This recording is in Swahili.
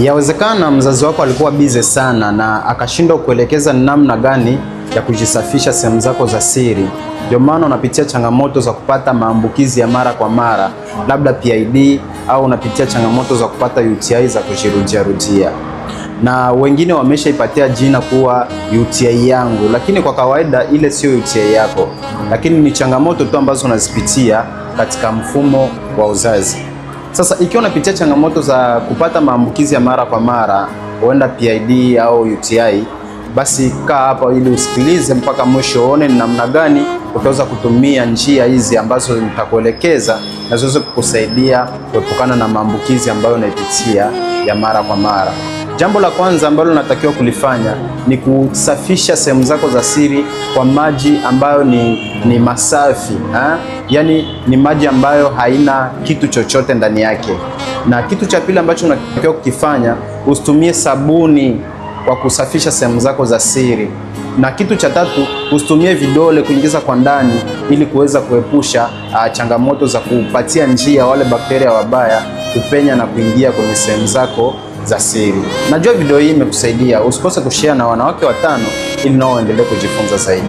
Yawezekana mzazi wako alikuwa bize sana na akashindwa kuelekeza namna gani ya kujisafisha sehemu zako za siri. Ndio maana unapitia changamoto za kupata maambukizi ya mara kwa mara, labda PID, au unapitia changamoto za kupata UTI za kujirudia. Na wengine wameshaipatia jina kuwa UTI yangu, lakini kwa kawaida ile sio UTI yako, lakini ni changamoto tu ambazo unazipitia katika mfumo wa uzazi. Sasa ikiwa unapitia changamoto za kupata maambukizi ya mara kwa mara, huenda PID au UTI, basi kaa hapa ili usikilize mpaka mwisho, uone ni namna gani utaweza kutumia njia hizi ambazo nitakuelekeza na ziweze kukusaidia kuepukana na maambukizi ambayo unaipitia ya mara kwa mara. Jambo la kwanza ambalo unatakiwa kulifanya ni kusafisha sehemu zako za siri kwa maji ambayo ni masafi, yaani ni maji ambayo haina kitu chochote ndani yake. Na kitu cha pili ambacho unatakiwa kukifanya, usitumie sabuni kwa kusafisha sehemu zako za siri. Na kitu cha tatu, usitumie vidole kuingiza kwa ndani ili kuweza kuepusha changamoto za kupatia njia wale bakteria wabaya kupenya na kuingia kwenye sehemu zako za siri. Najua video hii imekusaidia. Usikose kushare na wanawake 5 ili nao waendelee kujifunza zaidi.